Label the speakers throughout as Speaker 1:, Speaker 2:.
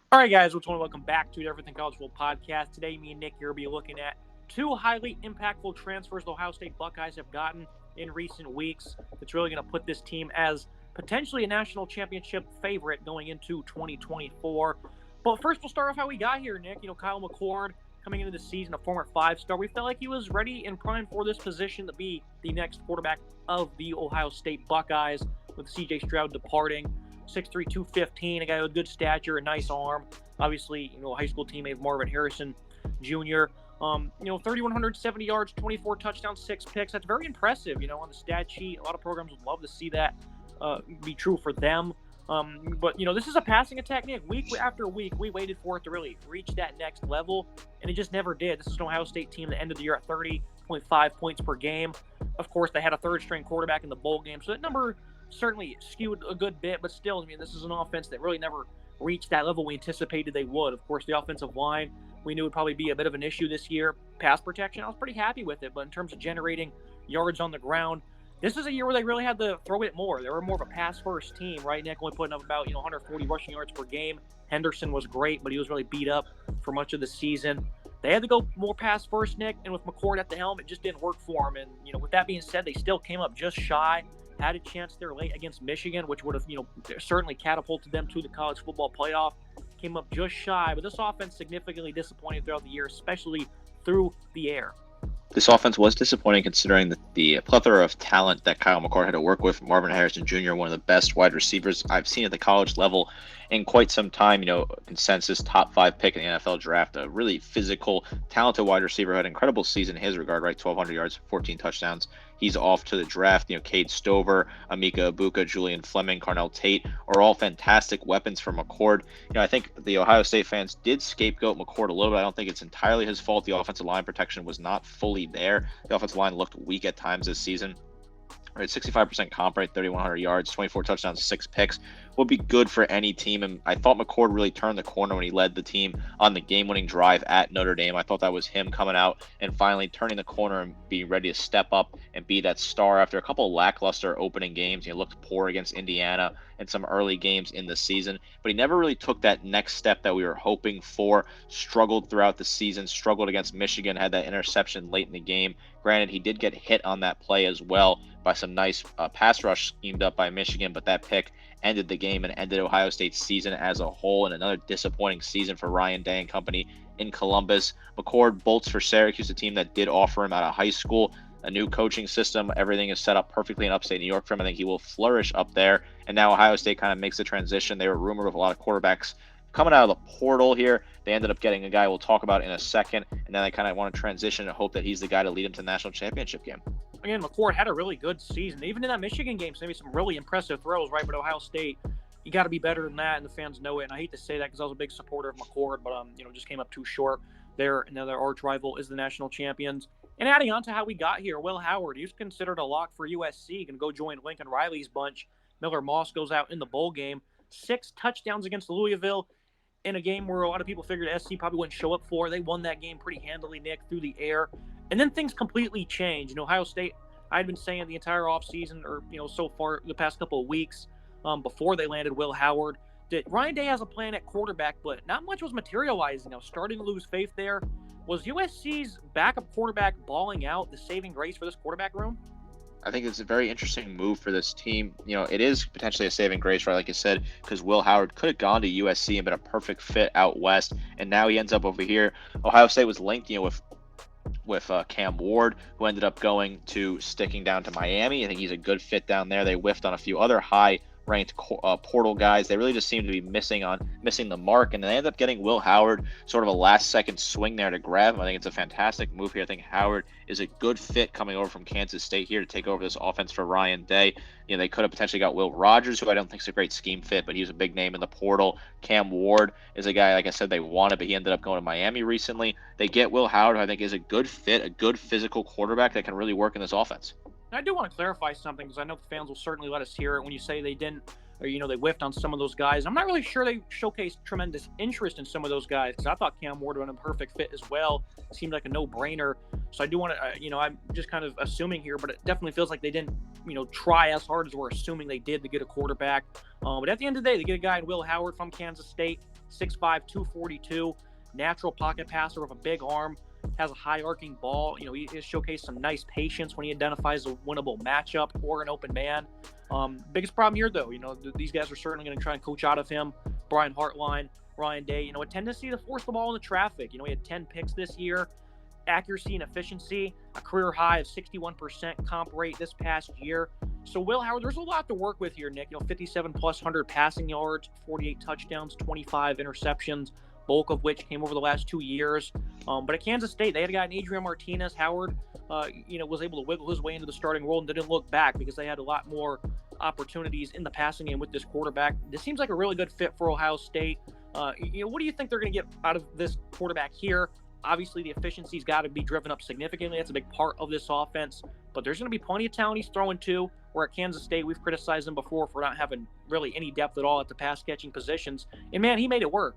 Speaker 1: All right, guys, welcome back to the Everything College Football podcast. Today, me and Nick here will be looking at two highly impactful transfers the Ohio State Buckeyes have gotten in recent weeks. That's really going to put this team as potentially a national championship favorite going into 2024. But first, we'll start off how we got here, Nick. Kyle McCord coming into the season, a former five-star. We felt like he was ready and primed for this position to be the next quarterback of the Ohio State Buckeyes with C.J. Stroud departing. 6'3", 215, a guy with good stature, a nice arm. Obviously, high school teammate of Marvin Harrison Jr. 3,170 yards, 24 touchdowns, 6 picks. That's very impressive, on the stat sheet. A lot of programs would love to see that be true for them. But this is a passing attack, Nick. Week after week, we waited for it to really reach that next level, and it just never did. This is an Ohio State team that ended the year at 30.5 points per game. Of course, they had a third-string quarterback in the bowl game, so that number certainly skewed a good bit, but still, this is an offense that really never reached that level we anticipated they would. Of course, the offensive line, we knew would probably be a bit of an issue this year. Pass protection, I was pretty happy with it, but in terms of generating yards on the ground, this is a year where they really had to throw it more. They were more of a pass-first team, right? Nick only putting up about 140 rushing yards per game. Henderson was great, but he was really beat up for much of the season. They had to go more pass-first, Nick, and with McCord at the helm, it just didn't work for him. And, with that being said, they still came up just shy. Had a chance there late against Michigan, which would have, certainly catapulted them to the college football playoff. Came up just shy, but this offense significantly disappointed throughout the year, especially through the air.
Speaker 2: This offense was disappointing considering the plethora of talent that Kyle McCord had to work with. Marvin Harrison Jr., one of the best wide receivers I've seen at the college level in quite some time. Consensus top 5 pick in the NFL draft. A really physical, talented wide receiver. Had an incredible season in his regard, right? 1,200 yards, 14 touchdowns. He's off to the draft. Cade Stover, Amika Ibuka, Julian Fleming, Carnell Tate are all fantastic weapons for McCord. I think the Ohio State fans did scapegoat McCord a little bit. I don't think it's entirely his fault. The offensive line protection was not fully there. The offensive line looked weak at times this season. Right, 65% comp rate, 3,100 yards, 24 touchdowns, 6 picks would be good for any team. And I thought McCord really turned the corner when he led the team on the game-winning drive at Notre Dame. I thought that was him coming out and finally turning the corner and being ready to step up and be that star after a couple of lackluster opening games. He looked poor against Indiana and some early games in the season, but he never really took that next step that we were hoping for. Struggled throughout the season, struggled against Michigan, had that interception late in the game. Granted, he did get hit on that play as well by some nice pass rush schemed up by Michigan, but that pick ended the game and ended Ohio State's season as a whole, and another disappointing season for Ryan Day and company in Columbus. McCord bolts for Syracuse, a team that did offer him out of high school a new coaching system. Everything is set up perfectly in upstate New York for him. I think he will flourish up there, and now Ohio State kind of makes the transition. They were rumored with a lot of quarterbacks coming out of the portal here. They ended up getting a guy we'll talk about in a second, and then they kind of want to transition and hope that he's the guy to lead them to the national championship game.
Speaker 1: Again, McCord had a really good season. Even in that Michigan game, maybe some really impressive throws, right? But Ohio State, you got to be better than that, and the fans know it. And I hate to say that because I was a big supporter of McCord, but just came up too short there. And their arch rival is the national champions. And adding on to how we got here, Will Howard, he's considered a lock for USC, going to go join Lincoln Riley's bunch. Miller Moss goes out in the bowl game, 6 touchdowns against Louisville in a game where a lot of people figured SC probably wouldn't show up for. They won that game pretty handily, Nick, through the air. And then things completely changed. Ohio State, I'd been saying the entire offseason, or, so far the past couple of weeks before they landed Will Howard, that Ryan Day has a plan at quarterback, but not much was materializing. I was starting to lose faith there. Was USC's backup quarterback balling out the saving grace for this quarterback room?
Speaker 2: I think it's a very interesting move for this team. It is potentially a saving grace, right? Like I said, because Will Howard could have gone to USC and been a perfect fit out west, and now he ends up over here. Ohio State was linked, with Cam Ward, who ended up sticking down to Miami. I think he's a good fit down there. They whiffed on a few other high-ranked portal guys. They really just seem to be missing the mark, and they end up getting Will Howard, sort of a last-second swing there to grab him. I think it's a fantastic move here. I think Howard is a good fit coming over from Kansas State here to take over this offense for Ryan Day. They could have potentially got Will Rogers, who I don't think is a great scheme fit, but he's a big name in the portal. Cam Ward is a guy, like I said, they wanted, but he ended up going to Miami recently. They get Will Howard, who I think is a good fit, a good physical quarterback that can really work in this offense.
Speaker 1: I do want to clarify something because I know the fans will certainly let us hear it when you say they didn't, or they whiffed on some of those guys. I'm not really sure they showcased tremendous interest in some of those guys because I thought Cam Ward would have been a perfect fit as well. It seemed like a no-brainer. So I do want to, I'm just kind of assuming here, but it definitely feels like they didn't, try as hard as we're assuming they did to get a quarterback. But at the end of the day, they get a guy in Will Howard from Kansas State. 6'5", 242, natural pocket passer with a big arm, has a high arcing ball. He has showcased some nice patience when he identifies a winnable matchup or an open man. Biggest problem here, though, these guys are certainly going to try and coach out of him. Brian Hartline, Ryan Day, a tendency to force the ball into traffic. He had 10 picks this year. Accuracy and efficiency, a career high of 61% comp rate this past year. So Will Howard, there's a lot to work with here, Nick. 57 plus 100 passing yards, 48 touchdowns, 25 interceptions, bulk of which came over the last 2 years. But at Kansas State, they had a guy named Adrian Martinez. Howard, was able to wiggle his way into the starting role and didn't look back because they had a lot more opportunities in the passing game with this quarterback. This seems like a really good fit for Ohio State. What do you think they're going to get out of this quarterback here? Obviously, the efficiency's got to be driven up significantly. That's a big part of this offense. But there's going to be plenty of talent he's throwing to. Where at Kansas State, we've criticized him before for not having really any depth at all at the pass-catching positions. And, man, he made it work.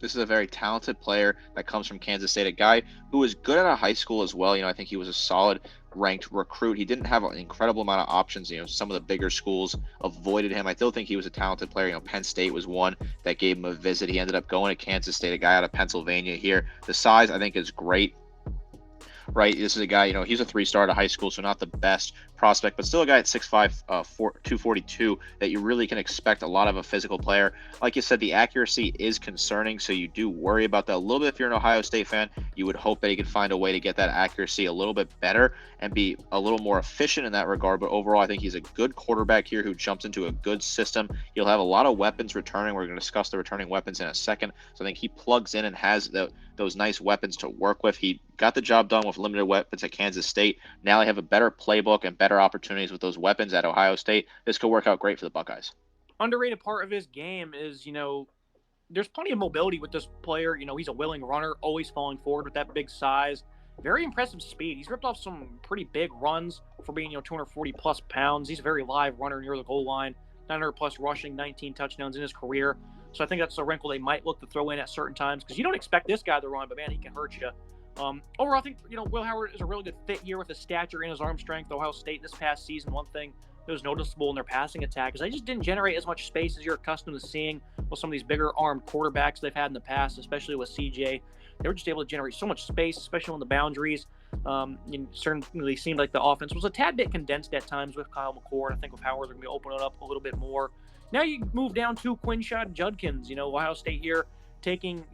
Speaker 2: This is a very talented player that comes from Kansas State, a guy who was good at a high school as well. I think he was a solid ranked recruit. He didn't have an incredible amount of options. Some of the bigger schools avoided him. I still think he was a talented player. Penn State was one that gave him a visit. He ended up going to Kansas State, a guy out of Pennsylvania here. The size, I think, is great. Right, this is a guy, he's a 3-star out of high school, so not the best prospect, but still a guy at 6'5", 242 that you really can expect a lot of a physical player. Like you said, the accuracy is concerning, so you do worry about that a little bit. If you're an Ohio State fan, you would hope that he could find a way to get that accuracy a little bit better and be a little more efficient in that regard. But overall, I think he's a good quarterback here who jumps into a good system. He'll have a lot of weapons returning. We're going to discuss the returning weapons in a second. So I think he plugs in and has those nice weapons to work with. He got the job done with limited weapons at Kansas State. Now they have a better playbook and better opportunities with those weapons at Ohio State. This could work out great for the Buckeyes.
Speaker 1: Underrated part of his game is, there's plenty of mobility with this player. He's a willing runner, always falling forward with that big size. Very impressive speed. He's ripped off some pretty big runs for being, 240 plus pounds. He's a very live runner near the goal line. 900 plus rushing, 19 touchdowns in his career. So I think that's a wrinkle they might look to throw in at certain times because you don't expect this guy to run, but man, he can hurt you. Overall, I think, Will Howard is a really good fit here with his stature and his arm strength. Ohio State this past season, one thing that was noticeable in their passing attack is they just didn't generate as much space as you're accustomed to seeing with some of these bigger armed quarterbacks they've had in the past, especially with CJ. They were just able to generate so much space, especially on the boundaries. It certainly seemed like the offense was a tad bit condensed at times with Kyle McCord. I think with Howard, they're going to be opening it up a little bit more. Now you move down to Quinshon Judkins, Ohio State here taking,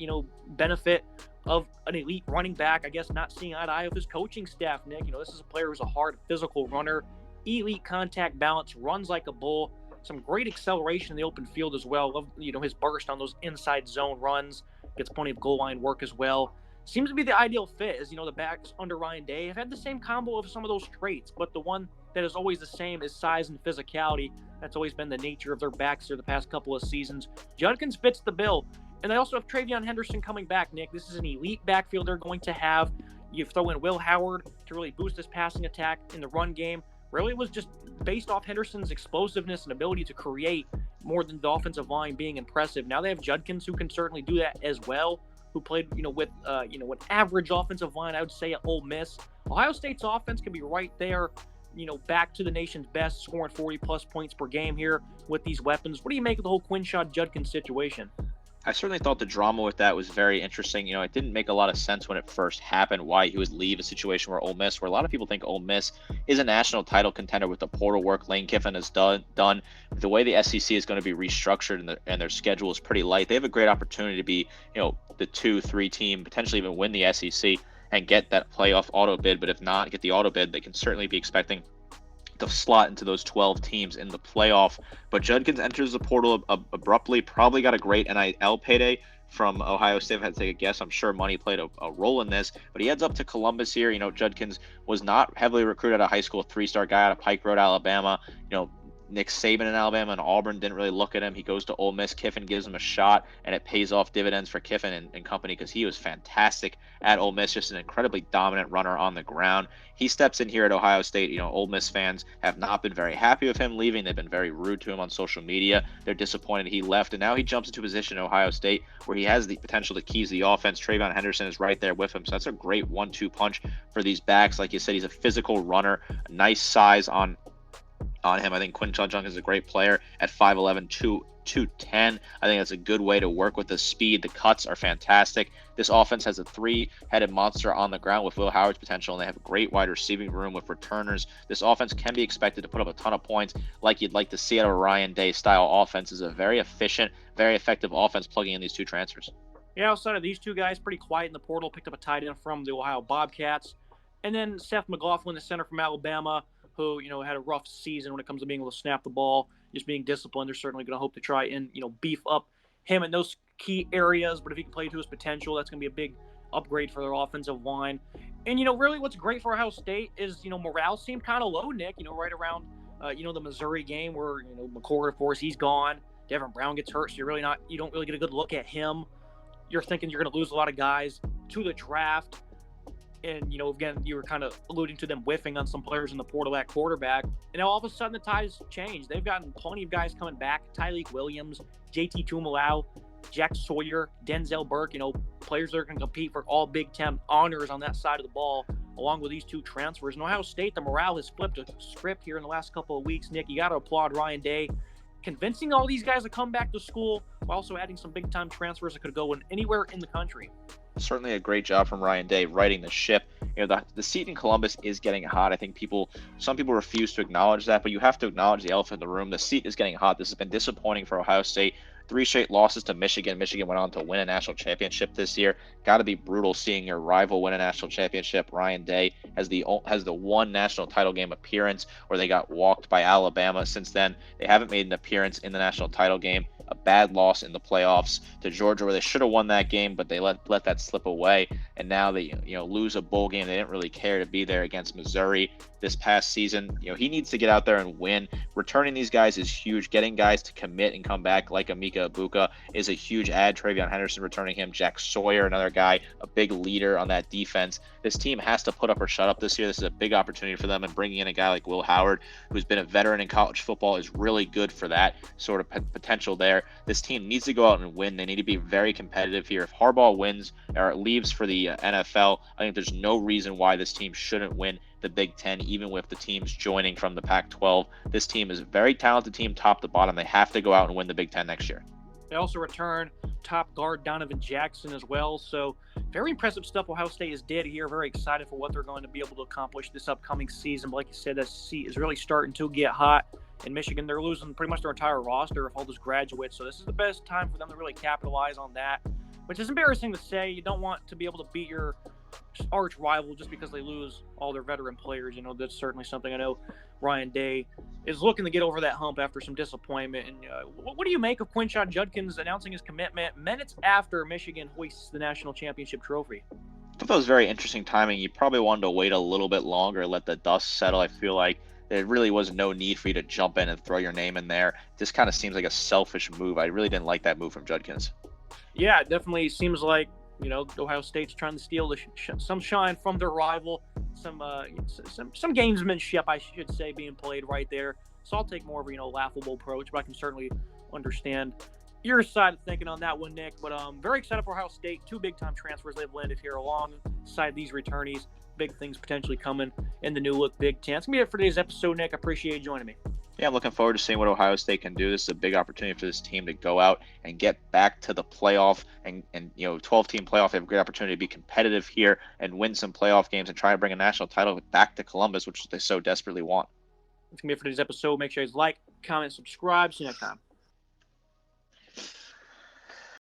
Speaker 1: benefit of an elite running back, I guess not seeing eye to eye with his coaching staff, Nick. This is a player who's a hard physical runner, elite contact balance, runs like a bull, some great acceleration in the open field as well. Love, his burst on those inside zone runs, gets plenty of goal line work as well. Seems to be the ideal fit as, the backs under Ryan Day have had the same combo of some of those traits, but the one that is always the same is size and physicality. That's always been the nature of their backs here the past couple of seasons. Judkins fits the bill. And they also have Travion Henderson coming back, Nick. This is an elite backfield they're going to have. You throw in Will Howard to really boost this passing attack in the run game. Really, it was just based off Henderson's explosiveness and ability to create more than the offensive line being impressive. Now they have Judkins, who can certainly do that as well, who played, with, an average offensive line, I would say, at Ole Miss. Ohio State's offense can be right there, back to the nation's best, scoring 40-plus points per game here with these weapons. What do you make of the whole Quinshon Judkins situation?
Speaker 2: I certainly thought the drama with that was very interesting. It didn't make a lot of sense when it first happened, why he would leave a situation where a lot of people think Ole Miss is a national title contender with the portal work Lane Kiffin has done. The way the SEC is going to be restructured and their schedule is pretty light. They have a great opportunity to be, the 2-3 team, potentially even win the SEC and get that playoff auto bid. But if not, get the auto bid, they can certainly be expecting to slot into those 12 teams in the playoff. But Judkins enters the portal abruptly, probably got a great NIL payday from Ohio State. If I had to take a guess, I'm sure money played a role in this, but he heads up to Columbus here. Judkins was not heavily recruited out of high school, 3-star guy out of Pike Road, Alabama. Nick Saban in Alabama and Auburn didn't really look at him. He goes to Ole Miss. Kiffin gives him a shot, and it pays off dividends for Kiffin and company because he was fantastic at Ole Miss, just an incredibly dominant runner on the ground. He steps in here at Ohio State. Ole Miss fans have not been very happy with him leaving. They've been very rude to him on social media. They're disappointed he left, and now he jumps into a position at Ohio State where he has the potential to keys the offense. Travion Henderson is right there with him, so that's a great 1-2 punch for these backs. Like you said, he's a physical runner, a nice size on on him. I think Quinshon Judkins is a great player at 5'11", 210. I think that's a good way to work with the speed. The cuts are fantastic. This offense has a three-headed monster on the ground with Will Howard's potential, and they have a great wide receiving room with returners. This offense can be expected to put up a ton of points like you'd like to see out of a Ryan Day-style offense. It's a very efficient, very effective offense plugging in these two transfers.
Speaker 1: Yeah, outside of these two guys, pretty quiet in the portal. Picked up a tight end from the Ohio Bobcats. And then Seth McLaughlin, the center from Alabama, who, had a rough season when it comes to being able to snap the ball, just being disciplined. They're certainly going to hope to try and, beef up him in those key areas. But if he can play to his potential, that's going to be a big upgrade for their offensive line. And, really what's great for Ohio State is, morale seemed kind of low, Nick, right around, the Missouri game where, McCord, of course, he's gone. Devin Brown gets hurt, so you don't really get a good look at him. You're thinking you're going to lose a lot of guys to the draft. And, again, you were kind of alluding to them whiffing on some players in the portal at quarterback. And now all of a sudden the tide's changed. They've gotten plenty of guys coming back. Tyleek Williams, JT Tumalau, Jack Sawyer, Denzel Burke, players that are going to compete for all Big Ten honors on that side of the ball, along with these two transfers. And Ohio State, the morale has flipped a script here in the last couple of weeks. Nick, you got to applaud Ryan Day convincing all these guys to come back to school while also adding some big-time transfers that could go anywhere in the country.
Speaker 2: Certainly a great job from Ryan Day righting the ship. The seat in Columbus is getting hot. I think some people refuse to acknowledge that, but you have to acknowledge the elephant in the room. The seat is getting hot. This has been disappointing for Ohio State. 3 straight losses to Michigan. Michigan went on to win a national championship this year. Got to be brutal seeing your rival win a national championship. Ryan Day has the one national title game appearance where they got walked by Alabama. Since then, they haven't made an appearance in the national title game. A bad loss in the playoffs to Georgia, where they should have won that game, but they let that slip away. And now they lose a bowl game. They didn't really care to be there against Missouri this past season. He needs to get out there and win. Returning these guys is huge. Getting guys to commit and come back like Emeka Egbuka is a huge add. Travion Henderson returning him. Jack Sawyer, another guy, a big leader on that defense. This team has to put up or shut up this year. This is a big opportunity for them, and bringing in a guy like Will Howard, who's been a veteran in college football, is really good for that sort of potential there. This team needs to go out and win. They need to be very competitive here. If Harbaugh wins or leaves for the NFL, I think there's no reason why this team shouldn't win the Big Ten, even with the teams joining from the Pac-12. This team is a very talented team, top to bottom. They have to go out and win the Big Ten next year.
Speaker 1: They also return top guard Donovan Jackson as well. So very impressive stuff Ohio State has did here. Very excited for what they're going to be able to accomplish this upcoming season. But like you said, that seat is really starting to get hot. In Michigan, they're losing pretty much their entire roster of all those graduates. So this is the best time for them to really capitalize on that, which is embarrassing to say. You don't want to be able to beat your arch rival just because they lose all their veteran players. That's certainly something I know Ryan Day is looking to get over that hump after some disappointment. And what do you make of Quinshon Judkins announcing his commitment minutes after Michigan hoists the national championship trophy?
Speaker 2: I thought that was very interesting timing. You probably wanted to wait a little bit longer, let the dust settle. I feel like there really was no need for you to jump in and throw your name in there. This kind of seems like a selfish move. I really didn't like that move from Judkins.
Speaker 1: Yeah, it definitely seems like Ohio State's trying to steal some shine from their rival, some gamesmanship, I should say, being played right there. So I'll take more of a laughable approach, but I can certainly understand your side of thinking on that one, Nick. But very excited for Ohio State. 2 big-time transfers they've landed here alongside these returnees. Big things potentially coming in the new look Big Ten. It's going to be it for today's episode, Nick. I appreciate you joining me.
Speaker 2: Yeah, I'm looking forward to seeing what Ohio State can do. This is a big opportunity for this team to go out and get back to the playoff and 12-team playoff. They have a great opportunity to be competitive here and win some playoff games and try to bring a national title back to Columbus, which they so desperately want.
Speaker 1: It's going to be it for today's episode. Make sure you like, comment, subscribe. See you next time.